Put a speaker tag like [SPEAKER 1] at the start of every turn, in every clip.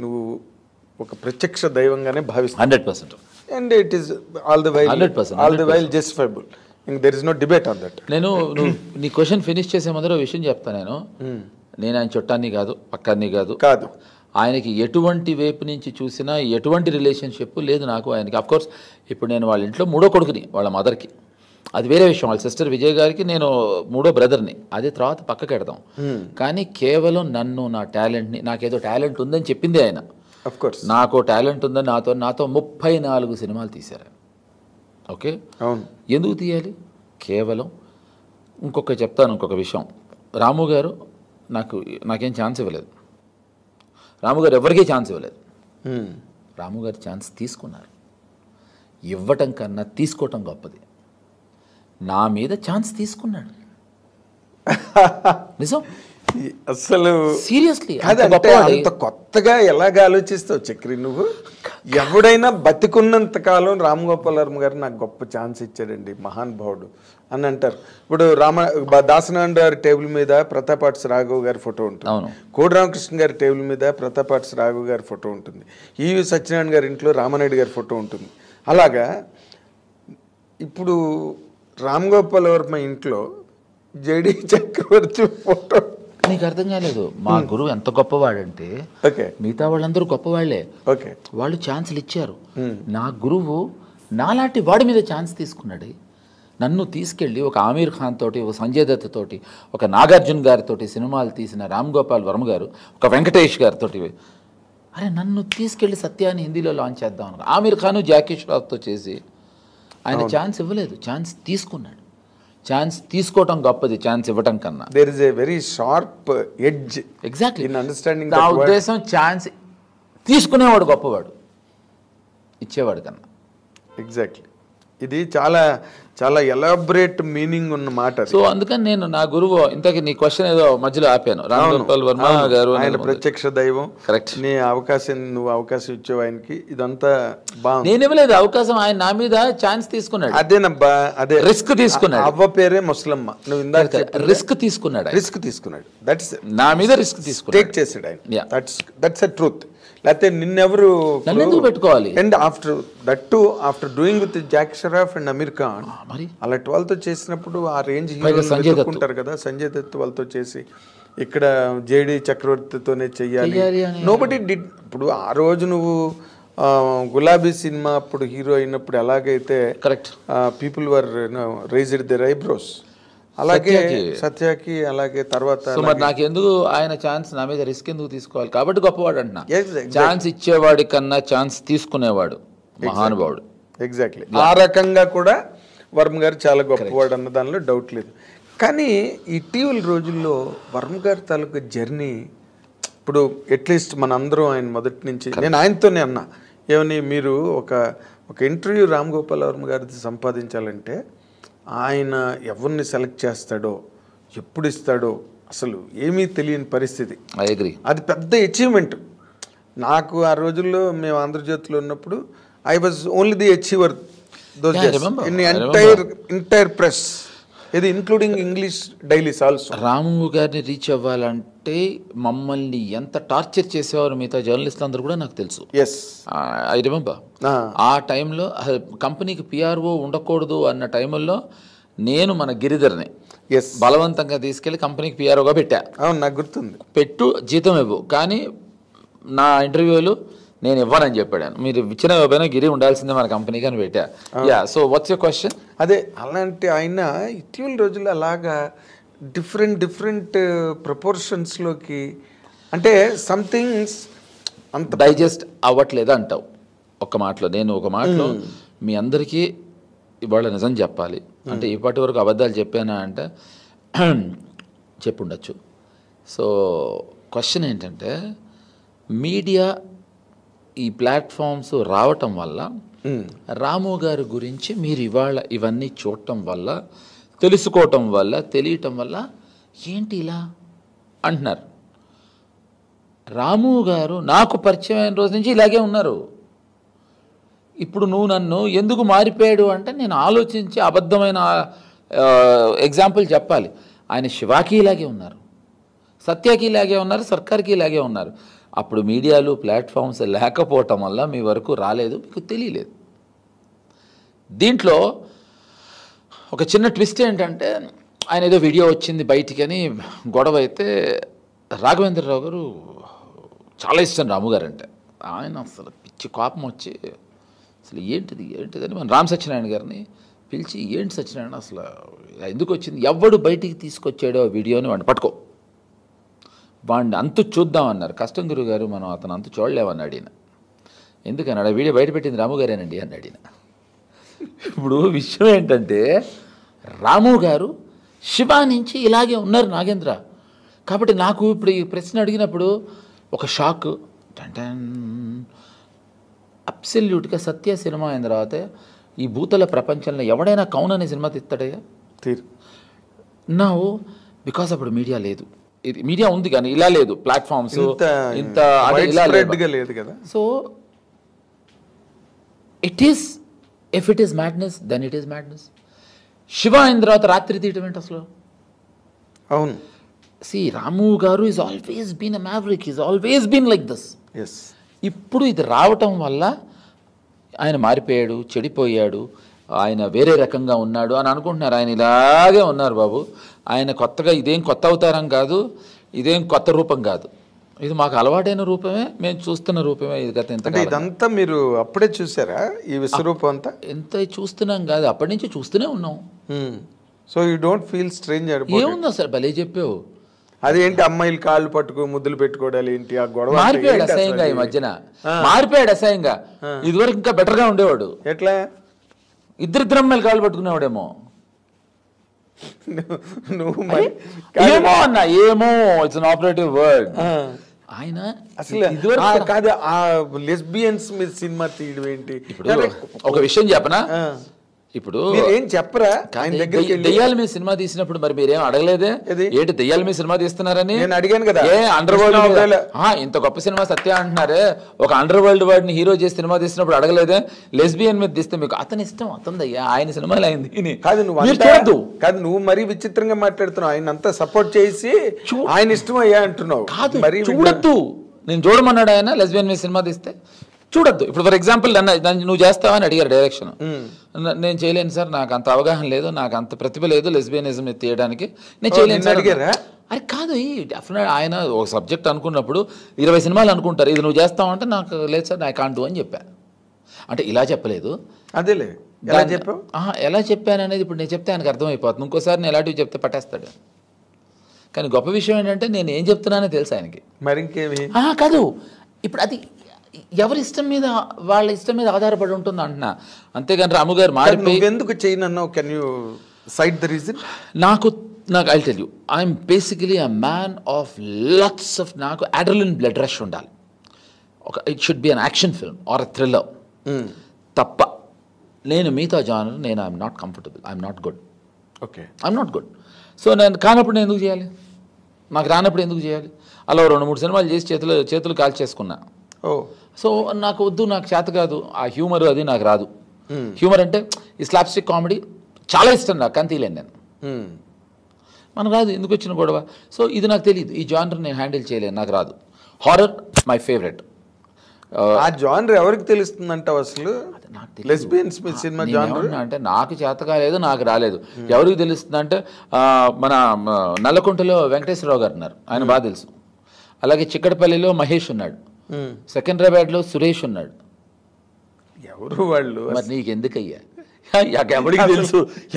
[SPEAKER 1] నువ్వు ఒక ప్రత్యక్ష దైవంగానే భావిస్తావు
[SPEAKER 2] 100%.
[SPEAKER 1] And it is all the while
[SPEAKER 2] 100%,
[SPEAKER 1] all the while justifiable. There is no debate on that.
[SPEAKER 2] నేను నీ క్వశ్చన్ ఫినిష్ చేసే ముందర విషయం చెప్తా. నేను ఆయన చుట్టాన్ని కాదు, పక్కాన్ని కాదు. ఆయనకి ఎటువంటి వైపు నుంచి చూసినా ఎటువంటి రిలేషన్షిప్ లేదు నాకు ఆయనకి. అఫ్కోర్స్ ఇప్పుడు నేను వాళ్ళ ఇంట్లో మూడో కొడుకుని, వాళ్ళ మదర్కి, అది వేరే విషయం. వాళ్ళ సిస్టర్ విజయ్ గారికి నేను మూడో బ్రదర్ని, అదే తర్వాత పక్కకి పెడదాం. కానీ కేవలం నన్ను, నా టాలెంట్ని, నాకేదో టాలెంట్ ఉందని చెప్పింది ఆయన. నాకు టాలెంట్ ఉందని నాతో 34 సినిమాలు తీశారు. ఓకే, ఎందుకు తీయాలి? కేవలం ఇంకొక విషయం, రాము గారు నాకేం ఛాన్స్ ఇవ్వలేదు. రాము గారు ఎవరికీ ఛాన్స్ ఇవ్వలేదు. రాము గారు ఛాన్స్ తీసుకున్నారు. ఇవ్వటం కన్నా తీసుకోవటం గొప్పది. నా మీద ఛాన్స్ తీసుకున్నాడు. నిజం,
[SPEAKER 1] అసలు
[SPEAKER 2] సీరియస్లీ.
[SPEAKER 1] అంత కొత్తగా ఎలాగ ఆలోచిస్తావు చక్రి నువ్వు? ఎవడైనా బతికున్నంత కాలం రామ్ గోపాల్ వర్మ గారు నాకు గొప్ప ఛాన్స్ ఇచ్చాడండి, మహాన్ భావుడు అని అంటారు. ఇప్పుడు దాసనారాయణ గారి టేబుల్ మీద ప్రతాపాట్స్ రాఘవ్ గారి ఫోటో ఉంటుంది, కోడి రామకృష్ణ గారి టేబుల్ మీద ప్రతాపాట్స్ రాఘవ్ గారి ఫోటో ఉంటుంది, ఈవి సత్యనారాయణ గారి ఇంట్లో రామానాయుడు గారి ఫోటో ఉంటుంది. అలాగా ఇప్పుడు రామ్ గోపాల్ వర్మ ఇంట్లో జేడి చక్రవర్తి ఫోటో.
[SPEAKER 2] నీకు అర్థం కాలేదు, మా గురువు ఎంత గొప్పవాడంటే మిగతా వాళ్ళందరూ గొప్పవాళ్లే. వాళ్ళు ఛాన్సులు ఇచ్చారు. నా గురువు నాలాంటి వాడి మీద ఛాన్స్ తీసుకున్నాడు. నన్ను తీసుకెళ్ళి ఒక ఆమీర్ ఖాన్ తోటి, ఒక సంజయ్ దత్ తోటి, ఒక నాగార్జున గారితో సినిమాలు తీసిన రామ్ గోపాల్ వర్మ గారు, ఒక వెంకటేష్ గారితో, అరే నన్ను తీసుకెళ్ళి సత్యాన్ని హిందీలో లాంచ్ చేద్దాం అనుకో. ఆమీర్ ఖాన్ జాకీ ష్రాఫ్తో చేసి ఆయన ఛాన్స్ ఇవ్వలేదు, ఛాన్స్ తీసుకున్నాడు. ఛాన్స్ తీసుకోవటం గొప్పది ఛాన్స్ ఇవ్వటం కన్నా.
[SPEAKER 1] There is a very sharp edge.
[SPEAKER 2] Exactly
[SPEAKER 1] in understanding.
[SPEAKER 2] నా ఉద్దేశం ఛాన్స్ తీసుకునేవాడు గొప్పవాడు, ఇచ్చేవాడు కన్నా.
[SPEAKER 1] ఎగ్జాక్ట్లీ, ఇది చాలా చాలా ఎలాబరేట్ మీనింగ్ ఉన్న మాట.
[SPEAKER 2] సో అందుకని నేను నా గురువు, ఇంతకీ నీ క్వశ్చన్ ఏదో మధ్యలో ఆపాను. రామ్ గోపాల్ వర్మ గారు
[SPEAKER 1] ఆయన ప్రత్యక్ష దైవం.
[SPEAKER 2] కరెక్ట్.
[SPEAKER 1] నీ నువ్వు అవకాశం ఇచ్చావు ఆయనకి, ఇదంతా బాగుంది.
[SPEAKER 2] నేను ఇవ్వలేదు అవకాశం, ఆయన నా మీద ఛాన్స్ తీసుకున్నాడు.
[SPEAKER 1] అదేనబ్బా, అదే రిస్క్
[SPEAKER 2] తీసుకున్నాడు.
[SPEAKER 1] అవ్వ పేరే ముసలమ్మ. నువ్వు ఇందాక
[SPEAKER 2] రిస్క్ తీసుకున్నాడు.
[SPEAKER 1] దట్స్
[SPEAKER 2] నా మీద రిస్క్ తీసుకున్నాడు,
[SPEAKER 1] టేక్ చేసాడు ఆయన. That's a truth. లేకపోతే నిన్నెవరు
[SPEAKER 2] పెట్టుకోవాలి?
[SPEAKER 1] And after doing with Jackie Shroff and Aamir Khan, అలాంటి వాళ్ళతో చేసినప్పుడు ఆ రేంజ్ హీరోలు కదా, సంజయ్ దత్ వాళ్ళతో చేసి ఇక్కడ జేడి చక్రవర్తితోనే చెయ్యాలి. Nobody did. ఇప్పుడు ఆ రోజు నువ్వు గులాబీ సినిమా అప్పుడు హీరో అయినప్పుడు ఎలాగైతే
[SPEAKER 2] correct
[SPEAKER 1] people were raised their eyebrows, అలాగే సత్యకి, అలాగే తర్వాత.
[SPEAKER 2] మరి నాకెందుకు ఆయన ఛాన్స్ నా మీద రిస్క్ ఎందుకు తీసుకోవాలి? కాబట్టి గొప్పవాడు అంటున్నా. ఛాన్స్ ఇచ్చేవాడి కన్నా ఛాన్స్ తీసుకునేవాడు మహానుభావుడు.
[SPEAKER 1] ఎగ్జాక్ట్లీ, ఆ రకంగా కూడా వర్మ గారు చాలా గొప్పవాడు అన్న దానిలో డౌట్ లేదు. కానీ ఇటీవల రోజుల్లో వర్మ గారి తాలూకు జర్నీ, ఇప్పుడు అట్లీస్ట్ మనందరం ఆయన మొదటి నుంచి, నేను ఆయనతోనే అన్నా, ఏమని మీరు ఒక ఇంటర్వ్యూ రామ్ గోపాల్ వర్మ గారిది సంపాదించాలంటే ఆయన ఎవరిని సెలెక్ట్ చేస్తాడో, ఎప్పుడు ఇస్తాడో అసలు ఏమీ తెలియని పరిస్థితి.
[SPEAKER 2] I agree.
[SPEAKER 1] అది పెద్ద అచీవ్మెంట్. నాకు ఆ రోజుల్లో మేము ఆంధ్రజ్యోతిలో ఉన్నప్పుడు I was only the achiever those days in entire press, ఇది ఇంక్లూడింగ్ ఇంగ్లీష్ డైలీస్ ఆల్సో.
[SPEAKER 2] రాము గారిని రీచ్ అవ్వాలంటే మమ్మల్ని ఎంత టార్చర్ చేసేవారు మిగతా జర్నలిస్టులు అందరూ కూడా నాకు తెలుసు. I remember. ఆ టైంలో కంపెనీకి పిఆర్ఓ ఉండకూడదు అన్న టైంలో నేను మన గిరిధర్ని బలవంతంగా తీసుకెళ్ళి కంపెనీకి పిఆర్ఓగా పెట్టా.
[SPEAKER 1] నాకు గుర్తుంది.
[SPEAKER 2] పెట్టు, జీతం ఇవ్వు, కానీ నా ఇంటర్వ్యూలు నేను ఇవ్వనని చెప్పాడు. మీరు ఇచ్చిన ఇవ్వబోయినా గిరి ఉండాల్సిందే మన కంపెనీకి అని పెట్టా. So what's your question?
[SPEAKER 1] అదే, అలాంటి ఆయన ఇటీవల రోజుల్లో అలాగా డిఫరెంట్ ప్రపోర్షన్స్లోకి, అంటే సంథింగ్స్ అంత
[SPEAKER 2] డైజెస్ట్ అవ్వట్లేదు అంటావు ఒక మాటలో. నేను ఒక మాటలో మీ అందరికీ ఇవాళ నిజం చెప్పాలి అంటే, ఇప్పటి వరకు అబద్ధాలు చెప్పానా అంటే చెప్పుండొచ్చు. సో క్వశ్చన్ ఏంటంటే, మీడియా ఈ ప్లాట్ఫామ్స్ రావటం వల్ల రాము గారి గురించి మీరు ఇవాళ ఇవన్నీ చూడటం వల్ల, తెలుసుకోవటం వల్ల, తెలియటం వల్ల ఏంటి ఇలా అంటున్నారు. రాము గారు నాకు పరిచయం అయిన రోజు నుంచి ఇలాగే ఉన్నారు. ఇప్పుడు నువ్వు నన్ను ఎందుకు మారిపోయాడు అంటే, నేను ఆలోచించి అబద్ధమైన ఎగ్జాంపుల్ చెప్పాలి. ఆయన శివాకి ఇలాగే ఉన్నారు, సత్యకి ఇలాగే ఉన్నారు, సర్కార్కి ఇలాగే ఉన్నారు. అప్పుడు మీడియాలు ప్లాట్ఫామ్స్ లేకపోవటం వల్ల మీ వరకు రాలేదు, మీకు తెలియలేదు. దీంట్లో ఒక చిన్న ట్విస్ట్ ఏంటంటే, ఆయన ఏదో వీడియో వచ్చింది బయటికి అని గొడవ అయితే, రాఘవేంద్రరావు గారు చాలా ఇష్టం రాము గారు అంటే. ఆయన అసలు పిచ్చి కోపం వచ్చి అసలు ఏంటిదని మన రామ్ సత్యనారాయణ గారిని పిలిచి, ఏంటి సత్యనారాయణ అసలు ఎందుకు వచ్చింది, ఎవడు బయటికి తీసుకొచ్చాడో ఆ వీడియోని వాడిని పట్టుకో, వాడిని అంతు చూద్దామన్నారు. కష్టం గురువు గారు, మనం అతను అంతు చూడలేమన్నాడు ఈయన. ఎందుకన్నాడు, ఆ వీడియో బయట పెట్టింది రాము గారేనండి అన్నాడు ఈయన. ఇప్పుడు విషయం ఏంటంటే, రాము గారు శివ నుంచి ఇలాగే ఉన్నారు నాగేంద్ర. కాబట్టి నాకు ఇప్పుడు ఈ ప్రశ్న అడిగినప్పుడు ఒక షాక్. అబ్సల్యూట్గా సత్య సినిమా అయిన తర్వాత ఈ భూతల ప్రపంచంలో ఎవడైనా కౌన్ అనే సినిమా తీస్తాడయ్యా? నా బికాస్ అప్పుడు మీడియా లేదు, మీడియా ఉంది కానీ ఇలా లేదు, ప్లాట్ఫామ్స్ ఇంత ఇలా లేదు కదా. So it is, if it is madness then it is madness. Shiva అయిన తర్వాత రాత్రి తీయటం ఏంటి అసలు?
[SPEAKER 1] అవును,
[SPEAKER 2] సి రాము గారు is always been a maverick, is always been like this. ఇప్పుడు ఇది రావటం వల్ల ఆయన మారిపోయాడు, చెడిపోయాడు, ఆయన వేరే రకంగా ఉన్నాడు అని అనుకుంటున్నారు. ఆయన ఇలాగే ఉన్నారు బాబు. ఆయన కొత్తగా ఇదేం కొత్త అవతారం కాదు, ఇదేం కొత్త రూపం కాదు, ఇది మాకు అలవాటైన రూపమే, మేము చూస్తున్న రూపమే. ఇది గత ఎంత
[SPEAKER 1] ఇదంతా మీరు అప్పుడే చూసారా ఈ విశ్వరూపం అంతా?
[SPEAKER 2] ఎంత చూస్తున్నాం కాదు, అప్పటి నుంచి చూస్తూనే ఉన్నాం.
[SPEAKER 1] So you don't feel strange?
[SPEAKER 2] ఏముంది అసలు, భలే చెప్పావు.
[SPEAKER 1] అదేంటి అమ్మాయిలు కాళ్ళు పట్టుకో ముద్దులు పెట్టుకోవడాలి ఏంటి ఆ గొడవ?
[SPEAKER 2] మారిపోయాడు అసహ్యంగా, ఈ మధ్యన మారిపోయాడు అసహ్యంగా. ఇదివరకు ఇంకా బెటర్గా ఉండేవాడు.
[SPEAKER 1] ఎట్లా?
[SPEAKER 2] ఇద్దరిద్దరు అమ్మాయిలు కాళ్ళు పట్టుకునేవాడేమో.
[SPEAKER 1] నువ్వు
[SPEAKER 2] ఏమో అన్నా, ఏమో ఇట్స్ అన్ ఆపరేటివ్ వర్డ్. ఆయన
[SPEAKER 1] అసలు కాదు, ఆ లెస్బియన్స్ మీద సినిమా తీయడం ఏంటి?
[SPEAKER 2] ఇప్పుడు ఒక విషయం చెప్పనా, ఇప్పుడు
[SPEAKER 1] ఏం చెప్పరా? ఆయన దగ్గర
[SPEAKER 2] దెయ్యాల మీద సినిమా తీసినప్పుడు మరి మీరేం అడగలేదే, ఏంటి దెయ్యాల మీద సినిమా తీస్తున్నారని?
[SPEAKER 1] నేను అడిగాను కదా.
[SPEAKER 2] ఏ అండర్ వరల్డ్ ఇంత గొప్ప సినిమా సత్య అంటున్నారే, ఒక అండర్ వరల్డ్ వాడిని హీరో చేసి సినిమా తీసినప్పుడు అడగలేదే? లెస్బియన్ మీద తీస్తే మీకు అతని ఇష్టం, అతనిదయ్యా, ఆయన సినిమాలు అయింది
[SPEAKER 1] కాదు. నువ్వు కాదు, నువ్వు మరీ విచిత్రంగా మాట్లాడుతున్నావు. ఆయన అంతా సపోర్ట్ చేసి ఆయన ఇష్టం అయ్యా అంటున్నావు.
[SPEAKER 2] కాదు, మరి చూడద్దు, నేను చూడమన్నాడు ఆయన. లెస్బియన్ మీద సినిమా తీస్తే చూడొద్దు. ఇప్పుడు ఫర్ ఎగ్జాంపుల్ నన్ను నువ్వు చేస్తావని అడిగారు డైరెక్షన్. నేను చేయలేను సార్, నాకు అంత అవగాహన లేదు, నాకు అంత ప్రతిభ లేదు లెస్బియనిజం తీయడానికి, నేను చేయలేను సార్ అడిగారా? అది కాదు, డెఫినెట్ ఆయన ఒక సబ్జెక్ట్ అనుకున్నప్పుడు 20 సినిమాలు అనుకుంటారు, ఇది నువ్వు చేస్తావంటే నాకు లేదు సార్, ఐ కాంట్ డూ అని చెప్పా. అంటే ఇలా చెప్పలేదు,
[SPEAKER 1] అదేలే ఎలా చెప్పావు?
[SPEAKER 2] ఎలా చెప్పాను అనేది ఇప్పుడు నేను చెప్తే ఆయనకు అర్థమైపోతుంది. ఇంకోసారి నేను ఎలాంటివి చెప్తే పట్టేస్తాడు. కానీ గొప్ప విషయం ఏంటంటే నేను ఏం చెప్తున్నానో తెలుసు ఆయనకి.
[SPEAKER 1] మరి ఇంకేమి
[SPEAKER 2] కాదు, ఇప్పుడు అది ఎవరి ఇష్టం మీద, వాళ్ళ ఇష్టం మీద ఆధారపడి ఉంటుంది అంటున్నా. అంతేగాని రాము గారు మారిపోయి
[SPEAKER 1] ఎందుకు చేయనన్నావు? Can you cite the reason?
[SPEAKER 2] నాకు I tell you, I'm basically a man of lots of, నాకు అడ్రినలిన్ బ్లడ్ రష్ ఉండాలి. It should be an action film or a thriller తప్ప. నేను మిగతా జానర్ నేను I'm not comfortable, I'm not good.
[SPEAKER 1] Okay,
[SPEAKER 2] I'm not good. So నేను కానప్పుడు నేను ఎందుకు చేయాలి, నాకు రానప్పుడు ఎందుకు చేయాలి? అలా 2-3 సినిమాలు చేసి చేతులు కాల్చేసుకున్నా. సో నాకు వద్దు, నాకు చేత కాదు, ఆ హ్యూమర్ అది నాకు రాదు. హ్యూమర్ అంటే ఈ స్లాప్స్టిక్ కామెడీ చాలా ఇష్టం నాకు, కానీ తీయలేను నేను. మనకు రాదు, ఎందుకు వచ్చిన గొడవ? సో ఇది నాకు తెలియదు, ఈ జానర్ నేను హ్యాండిల్ చేయలేను, నాకు రాదు. Horror my favourite.
[SPEAKER 1] ఆ జానర్ ఎవరికి తెలుస్తుందంట అసలు? లెస్బియన్స్ సినిమా జానర్
[SPEAKER 2] అంటే నాకు చేత కాలేదు, నాకు రాలేదు. ఎవరికి తెలుస్తుంది అంటే మన నల్లకుంటలో వెంకటేశ్వరరావు గారు ఉన్నారు, ఆయన బాగా తెలుసు. అలాగే చిక్కడపల్లిలో మహేష్ ఉన్నాడు, సెకండ్రాబాద్లో సురేష్ ఉన్నాడు.
[SPEAKER 1] ఎవరు వాళ్ళు?
[SPEAKER 2] మరి నీకెందుకయ్యా?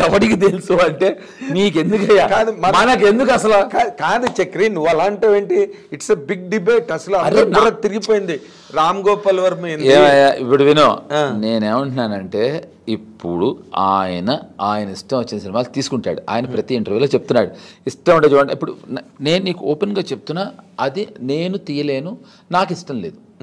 [SPEAKER 2] ఎవడికి తెలుసు అంటే నీకెందుకయ్యా? మనకెందుకు అసలు?
[SPEAKER 1] కాదు చక్రి, నువ్వు అలాంటివి ఏంటి? It's a big debate. అసలు తిరిగిపోయింది రామ్ గోపాల్ వర్మ.
[SPEAKER 2] ఇప్పుడు వినో, నేనేమంటున్నానంటే ఇప్పుడు ఆయన ఇష్టం వచ్చిన సినిమాలు తీసుకుంటాడు. ఆయన ప్రతి ఇంటర్వ్యూలో చెప్తున్నాడు ఇష్టం ఉండే చూడండి. ఇప్పుడు నేను నీకు ఓపెన్గా చెప్తున్నా, అది నేను తీయలేను, నాకు ఇష్టం లేదు.